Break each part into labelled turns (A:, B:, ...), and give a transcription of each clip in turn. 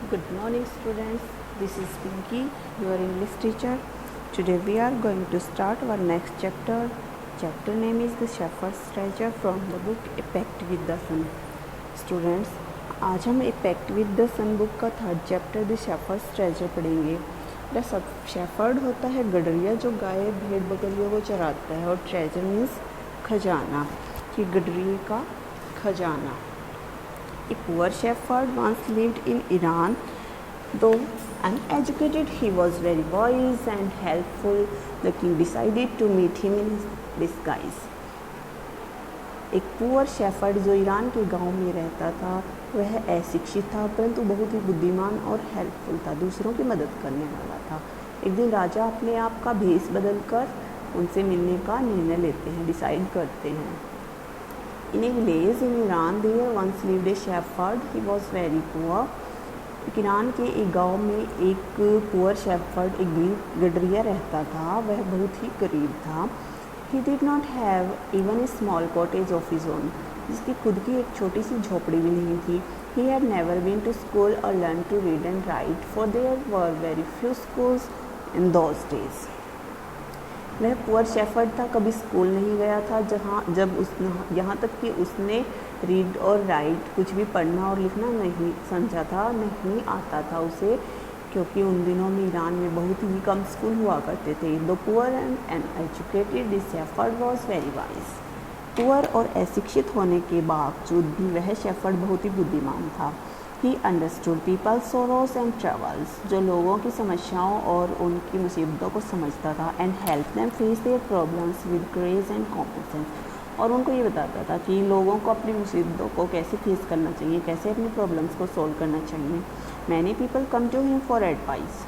A: Good morning students, this is Pinky, your English teacher. Today we are going to start our next chapter. Chapter name is The Shepherd's Treasure from the book A Pact with the Sun. Students, आज हम A Pact with the Sun book का third chapter the shepherd's treasure पढ़ेंगे. The shepherd होता है गडरिया जो गाय भेड़ बकरियों को चराता है और ट्रेजर मीन्स खजाना, कि गडरिए का खजाना. A poor shepherd once lived in Iran. Though uneducated, he was very wise and helpful. The king decided to meet him in disguise. एक पुअर शेफर्ड जो ईरान के गांव में रहता था, वह अशिक्षित था परंतु बहुत ही बुद्धिमान और हेल्पफुल था, दूसरों की मदद करने वाला था. एक दिन राजा अपने आप का भेष बदलकर उनसे मिलने का निर्णय लेते हैं, डिसाइड करते हैं. In a village in Iran, there once lived a shepherd. He was very poor. Iran के एक गांव में एक पुअर शेफर्ड, एक गडरिया रहता था. वह बहुत ही गरीब था. He did not have even a small cottage of his own. जिसकी खुद की एक छोटी सी झोपड़ी भी नहीं थी. He had never been to school or learned to read and write, for there were very few schools in those days. वह पुअर शेफर्ड था, कभी स्कूल नहीं गया था, यहाँ तक कि उसने रीड और राइट कुछ भी पढ़ना और लिखना नहीं समझा था, नहीं आता था उसे, क्योंकि उन दिनों में ईरान में बहुत ही कम स्कूल हुआ करते थे. The poor and educated this shepherd was very wise. Poor और अशिक्षित होने के बावजूद भी वह शेफर्ड बहुत ही बुद्धिमान था. He understood people's sorrows and troubles, जो लोगों की समस्याओं और उनकी मुसीबतों को समझता था, and helped them face their problems with grace and common sense. और उनको ये बताता था कि लोगों को अपनी मुसीबतों को कैसे फेस करना चाहिए, कैसे अपनी प्रॉब्लम्स को सॉल्व करना चाहिए. Many people come to him for advice.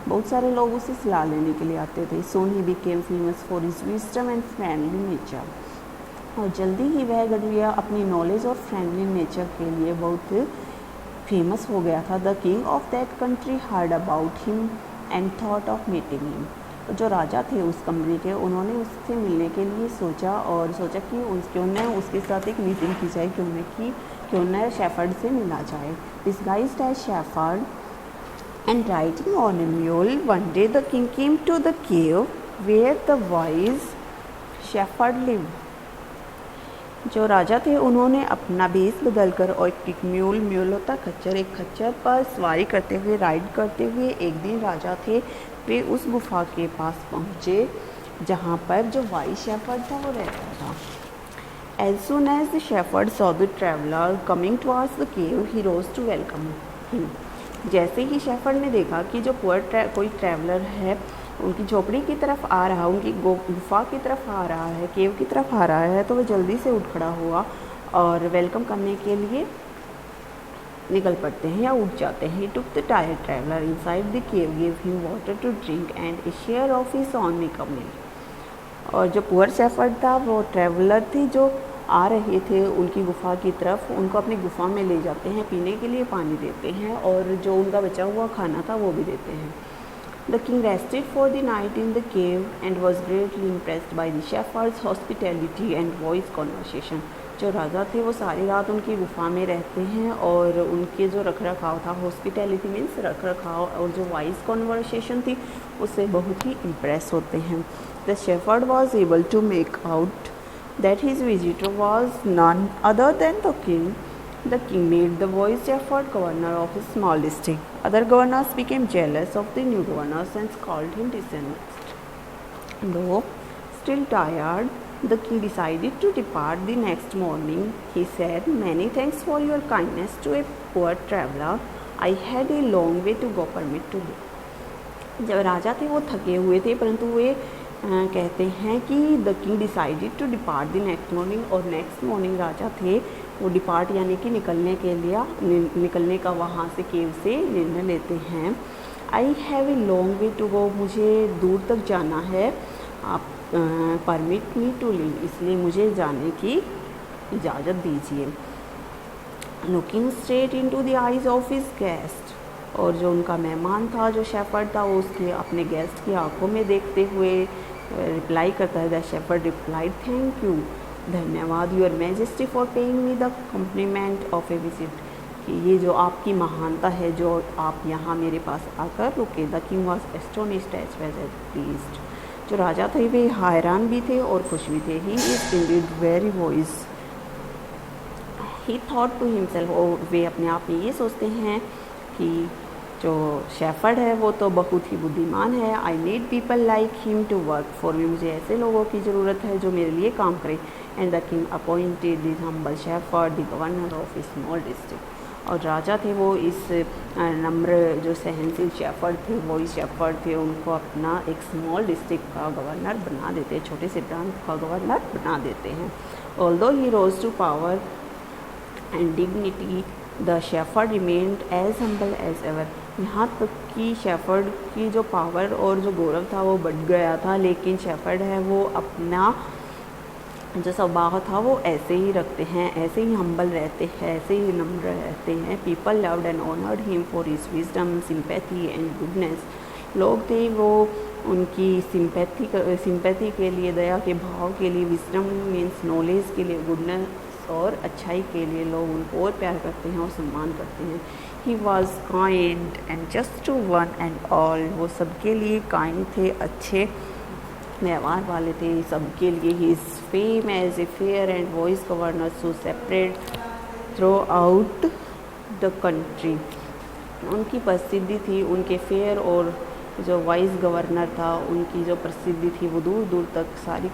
A: बहुत सारे लोग उसे सलाह लेने के लिए आते थे. Soon he became famous for his wisdom and friendly nature. और जल्दी ही वह गडरिया अपनी नॉलेज और फ्रेंडली नेचर के लिए बहुत फेमस हो गया था. The king of that country heard about him and thought of meeting him. जो राजा थे उस कंट्री के, उन्होंने उससे मिलने के लिए सोचा कि क्यों न उसके साथ एक मीटिंग की जाए, क्यों न शेफर्ड से मिला जाए. Disguised as shepherd and riding on a mule, one day the king came to the cave where the wise shepherd lived. जो राजा थे उन्होंने अपना भेष बदलकर और एक म्यूल होता खच्चर, एक खच्चर पर सवारी करते हुए, राइड करते हुए एक दिन राजा थे वे उस गुफा के पास पहुँचे जहाँ पर जो वाइस शेफर्ड था वो रहता था. As soon as the shepherd saw the traveler coming towards the cave, he rose to welcome him. जैसे ही शेफर्ड ने देखा कि जो कोई ट्रैवलर है उनकी झोपड़ी की तरफ आ रहा, उनकी गुफा की तरफ आ रहा है, केव की तरफ आ रहा है, तो वह जल्दी से उठ खड़ा हुआ और वेलकम करने के लिए निकल पड़ते हैं या उठ जाते हैं. He took the tired traveler inside the cave, gave him water to drink and a share of his own meal. और जो पुअर शेफर्ड था वो ट्रैवलर थे जो आ रहे थे उनकी गुफा की तरफ, उनको अपनी गुफा में ले जाते हैं, पीने के लिए पानी देते हैं और जो उनका बचा हुआ खाना था वो भी देते हैं. The king rested for the night in the cave and was greatly impressed by the shepherd's hospitality and wise conversation. जो राजा थे वो सारी रात उनकी गुफा में रहते हैं और उनके जो रख रखाव था, हॉस्पिटैलिटी मीन्स रख रखाव, और जो वाइज कॉन्वर्सेशन थी उससे बहुत ही इम्प्रेस होते हैं. The shepherd was able to make out that his visitor was none other than the king. The king made the wise shepherd governor of his small district. Other governors became jealous of the new governors and called him dishonest. Though still tired, the king decided to depart the next morning. He said, "Many thanks for your kindness to a poor traveler. I had a long way to go. Permit to live." जब राजा थे वो थके हुए थे, परंतु वे कहते हैं कि the king decided to depart the next morning, और नेक्स्ट मॉर्निंग राजा थे वो डिपार्ट यानी कि निकलने का वहाँ से केव से निर्णय लेते हैं. I have a long way to go, मुझे दूर तक जाना है, आप परमिट मी टू लीव, इसलिए मुझे जाने की इजाज़त दीजिए. Looking straight into the eyes of his guest, और जो उनका मेहमान था, जो शेफर्ड था, वो उसके अपने गेस्ट की आंखों में देखते हुए रिप्लाई करता है. The shepherd replied, thank you, धन्यवाद, your majesty, for paying me the compliment of a visit, कि ये जो आपकी महानता है जो आप यहाँ मेरे पास आकर रुके। The king was astonished as well as pleased. जो राजा थे वे हैरान भी थे और खुश भी थे। He is indeed very wise, he thought to himself वे अपने आप में ये सोचते हैं कि जो शेफर्ड है वो तो बहुत ही बुद्धिमान है। I need people like him to work for me, मुझे ऐसे लोगों की ज़रूरत है जो मेरे लिए काम करें। And the king appointed this humble shepherd the governor of A small district. और राजा थे वो इस नम्र जो सहनशील शेफर्ड थे, वो इस शेफर्ड थे, उनको अपना एक स्मॉल डिस्ट्रिक्ट का गवर्नर बना देते, छोटे से प्रांत का गवर्नर बना देते हैं। Although he rose to power and dignity the shepherd remained as humble as ever. यहाँ तक कि शेफर्ड की जो पावर और जो गौरव था वो बढ़ गया था, लेकिन शेफर्ड है वो अपना जो स्वभाव था वो ऐसे ही रखते हैं, ऐसे ही हम्बल रहते हैं, ऐसे ही नम्र रहते हैं। People loved and honoured him for his wisdom, sympathy and goodness. लोग थे वो उनकी सिंपैथी के लिए, दया के भाव के लिए, विजडम मीन्स नॉलेज के लिए, गुडनेस और अच्छाई के लिए लोग उनको और प्यार करते हैं और सम्मान करते हैं। He was kind and just to one and all, वो सबके लिए काइंड थे, अच्छे व्यवहार वाले थे सबके लिए। His fame as a fair and wise governor soon spread throughout the country. उनकी प्रसिद्धि थी, उनके फेयर और जो वाइस गवर्नर था उनकी जो प्रसिद्धि थी वो दूर दूर तक सारी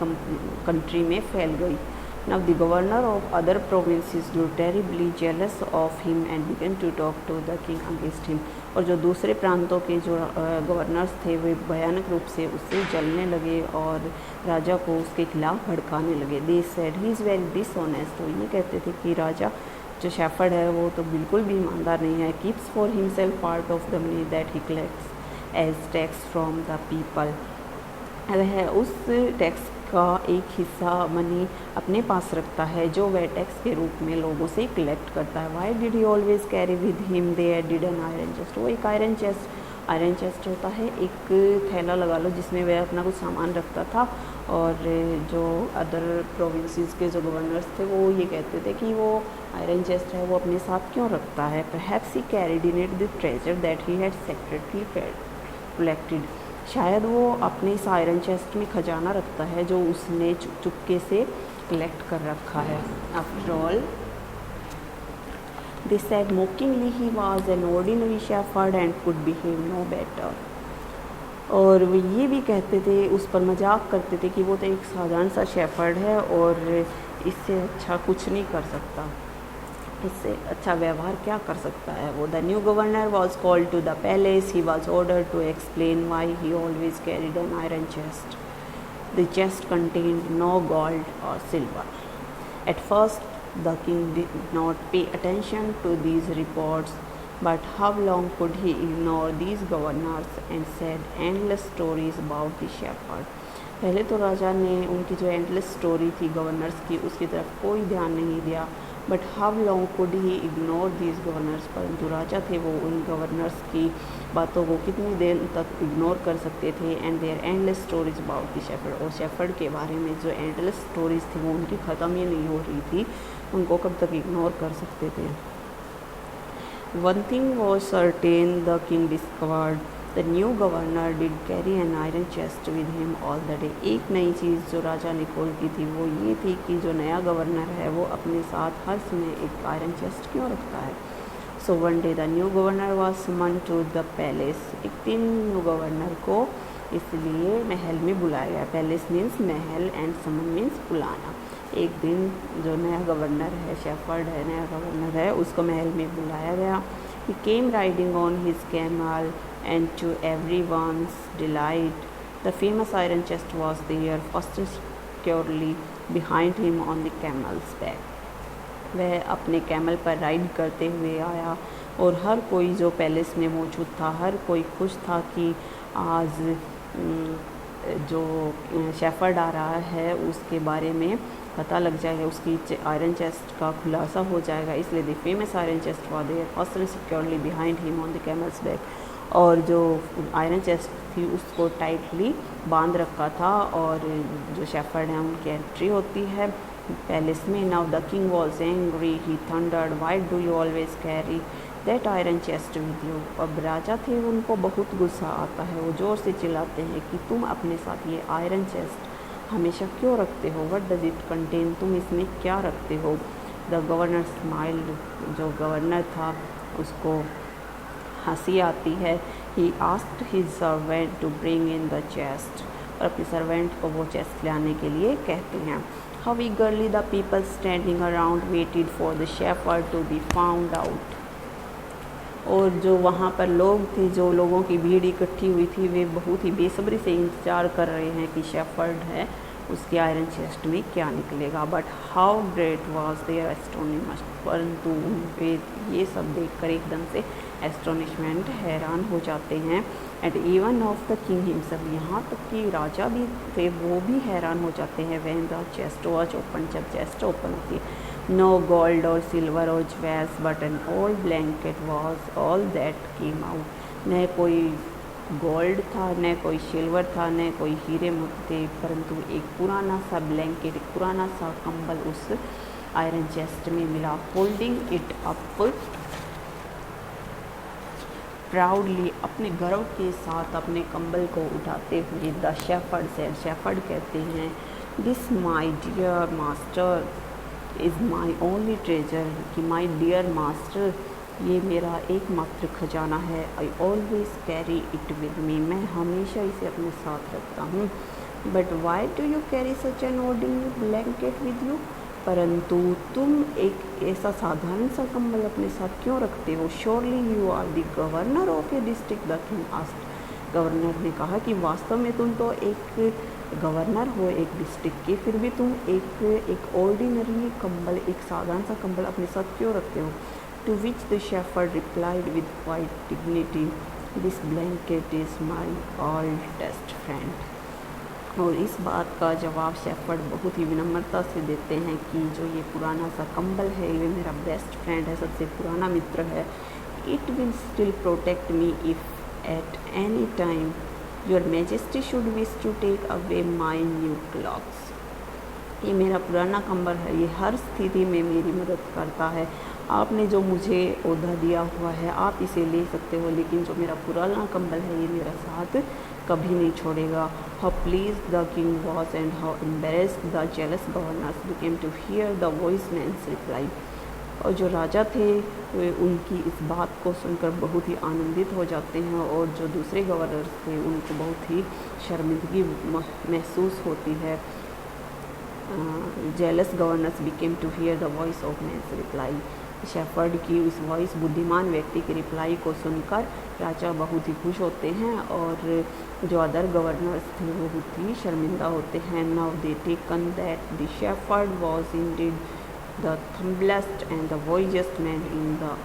A: कंट्री में फैल गई। Now the governor of other provinces grew terribly jealous of him and began to talk to the king against him। और जो दूसरे प्रांतों के जो गवर्नर्स थे वे भयानक रूप से उससे जलने लगे और राजा को उसके खिलाफ भड़काने लगे। They said he is very dishonest। तो ये कहते थे कि राजा जो शेफर्ड है वो तो बिल्कुल भी ईमानदार नहीं है। Keeps for himself part of the money that he collects as tax from the people। वह उस टैक्स का एक हिस्सा मनी अपने पास रखता है जो वह टैक्स के रूप में लोगों से कलेक्ट करता है। Why did he always carry with him there did an iron chest. वो एक आयरन चेस्ट होता है, एक थैला लगा लो जिसमें वह अपना कुछ सामान रखता था। और जो अदर प्रोविंसेस के जो गवर्नर्स थे वो ये कहते थे कि वो आयरन चेस्ट है वो अपने साथ क्यों रखता है। Perhaps he carried in it the treasure that he had secretly collected. शायद वो अपने इस आयरन चेस्ट में खजाना रखता है जो उसने चुपके से कलेक्ट कर रखा है। After all they said mockingly he was an ordinary shepherd and could behave no better. और वो ये भी कहते थे, उस पर मजाक करते थे कि वो तो एक साधारण सा शेफर्ड है और इससे अच्छा कुछ नहीं कर सकता, इससे अच्छा व्यवहार क्या कर सकता है वो। The new governor was called to the palace. He was order to explain why he always carried an iron chest. The chest contained no gold or silver. At first the king did not pay attention to these reports, but how long could he ignore these governors and said endless stories about the shepherd। पहले तो राजा ने उनकी जो endless story थी governors की उसकी तरफ कोई ध्यान नहीं दिया। But how long could he ignore these governors, परंतु राजा थे वो उन गवर्नर्स की बातों को कितनी देर तक इग्नोर कर सकते थे। And there endless stories about the shepherd, और शेफर्ड के बारे में जो एंडलेस स्टोरीज थी वो उनकी ख़त्म ही नहीं हो रही थी, उनको कब तक इग्नोर कर सकते थे। One thing was certain, the king discovered the new governor did carry an iron chest with him all the day। एक नई चीज़ जो राजा ने खोल की थी वो ये थी कि जो नया गवर्नर है वो अपने साथ हर समय एक आयरन चेस्ट क्यों रखता है। So one day the new governor was summon to the palace. एक दिन न्यू गवर्नर को इसलिए महल में बुलाया गया। Palace means Mahal and someone means बुलाना। एक दिन जो नया गवर्नर है, शेफर्ड है, नया गवर्नर है, उसको महल में बुलाया गया। He came riding on his camel and to everyone's delight the famous iron chest was there fastened securely behind him on the camel's back। वह अपने कैमल पर राइड करते हुए आया और हर कोई जो पैलेस में मौजूद था, हर कोई खुश था कि आज जो शेफर्ड आ रहा है उसके बारे में पता लग जाएगा, उसकी आयरन चेस्ट का खुलासा हो जाएगा। इसलिए the famous iron chest was there fastened securely behind him on the camel's back. और जो आयरन चेस्ट थी उसको टाइटली बांध रखा था और जो शेफर्ड हैं उनकी एंट्री होती है पैलेस में। Now the king was angry, he thundered, Y do you always carry that iron chest with you. अब राजा थे, उनको बहुत गुस्सा आता है, वो ज़ोर से चिल्लाते हैं कि तुम अपने साथ ये आयरन चेस्ट हमेशा क्यों रखते हो, व्हाट डज इट कंटेन, तुम इसमें क्या रखते हो। द गवर्नर स्माइल्ड, जो गवर्नर था उसको हंसी आती है। He asked his servant to bring in the chest, और अपने सर्वेंट को वो चेस्ट लाने के लिए कहते हैं। How eagerly the people standing around waited for the shepherd to be found out. और जो वहाँ पर लोग थे, जो लोगों की भीड़ इकट्ठी हुई थी, वे बहुत ही बेसब्री से इंतज़ार कर रहे हैं कि शेफर्ड है उसके आयरन चेस्ट में क्या निकलेगा। But how great was their astonishment, परंतु वे ये सब देखकर एकदम से एस्टोनिशमेंट, हैरान हो जाते हैं। And even of the king himself, यहाँ तक कि राजा भी थे, वो भी हैरान हो जाते हैं। When the chest was open, जब चेस्ट ओपन होती है। नो गोल्ड और सिल्वर और jewels but an old blanket was all that came out. न कोई गोल्ड था, न कोई सिल्वर था, न कोई हीरे मोती थे, परंतु एक पुराना सा ब्लैंकेट, एक पुराना सा कंबल उस आयरन चेस्ट में मिला। होल्डिंग इट अप प्राउडली, अपने गर्व के साथ अपने कंबल को उठाते हुए, द शेफर्ड सेड, शेफर्ड कहते हैं, this my dear master is my only treasure, कि माई डियर मास्टर, ये मेरा एकमात्र खजाना है। I always carry it with me, मैं हमेशा इसे अपने साथ रखता हूँ। But why do you carry such an ordinary blanket with you, परंतु तुम एक ऐसा साधारण सा कंबल अपने साथ क्यों रखते हो। Surely you are the governor of a district, the king asked. Governor ने कहा कि वास्तव में तुम तो एक गवर्नर हो एक डिस्ट्रिक्ट के, फिर भी तुम एक ऑर्डिनरी कंबल, एक साधारण सा कंबल अपने साथ क्यों रखते हो। To which the shepherd replied with quiet dignity, this blanket is my oldest friend. और इस बात का जवाब शेफर्ड बहुत ही विनम्रता से देते हैं कि जो ये पुराना सा कंबल है, ये मेरा बेस्ट फ्रेंड है, सबसे पुराना मित्र है। It will still protect me if at any time your majesty should wish to take away my new clothes. ये मेरा पुराना कंबल है, ये हर स्थिति में मेरी मदद करता है। आपने जो मुझे ओहदा दिया हुआ है आप इसे ले सकते हो, लेकिन जो मेरा पुराना कंबल है ये मेरा साथ कभी नहीं छोड़ेगा। How pleased the king was and how embarrassed the jealous governors became to hear the wise man's reply. और जो राजा थे वे उनकी इस बात को सुनकर बहुत ही आनंदित हो जाते हैं, और जो दूसरे गवर्नर्स थे उनको बहुत ही शर्मिंदगी महसूस होती है। Jealous governors became to hear the wise of man's reply. Shepherd की उस वॉइस, बुद्धिमान व्यक्ति की रिप्लाई को सुनकर राजा बहुत ही खुश होते हैं, और जो अदर गवर्नर्स थे वो बहुत ही शर्मिंदा होते हैं। Now they taken that the shepherd was indeed the humblest and the wisest man in the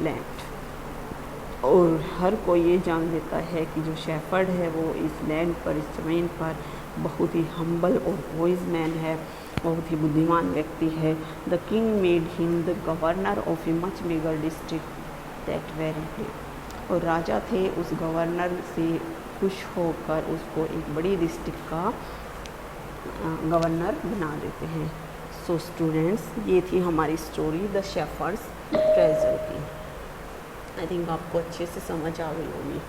A: land. और हर कोई ये जान लेता है कि जो शेफर्ड है वो इस लैंड पर, इस ज़मीन पर बहुत ही हम्बल और वॉइस मैन है, बहुत ही बुद्धिमान व्यक्ति है। The king made him the governor of a much bigger district that very day. और राजा थे उस गवर्नर से खुश होकर उसको एक बड़ी डिस्ट्रिक्ट का गवर्नर बना देते हैं। सो स्टूडेंट्स, ये थी हमारी स्टोरी द शेफर्ड्स ट्रेजर की। आई थिंक आपको अच्छे से समझ आ गई होगी।